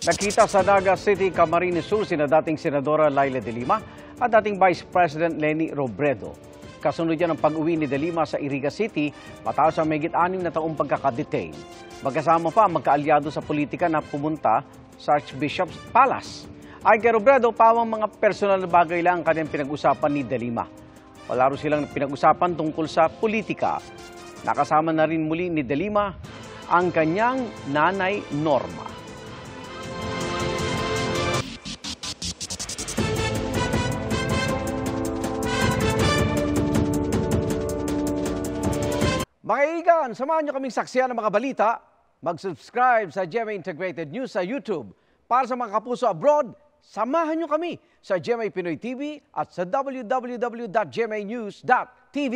Nakita sa Naga City, Camarines Sur sina dating Senadora Laila De Lima at dating Vice President Leni Robredo. Kasunod yan ang pag-uwi ni De Lima sa Iriga City matapos ang mahigit 6 na taong pagkakadetain. Magkasama pa ang magkaalyado sa politika na pumunta sa Archbishop's Palace. Ay kay Robredo, pawang mga personal na bagay lang ang kanyang pinag-usapan ni De Lima. Wala rin silang pinag-usapan tungkol sa politika. Nakasama na rin muli ni De Lima ang kanyang nanay Norma. Mga kaibigan, samahan nyo kaming saksiyan ng mga balita. Mag-subscribe sa GMA Integrated News sa YouTube. Para sa mga kapuso abroad, samahan nyo kami sa GMA Pinoy TV at sa www.gmanews.tv.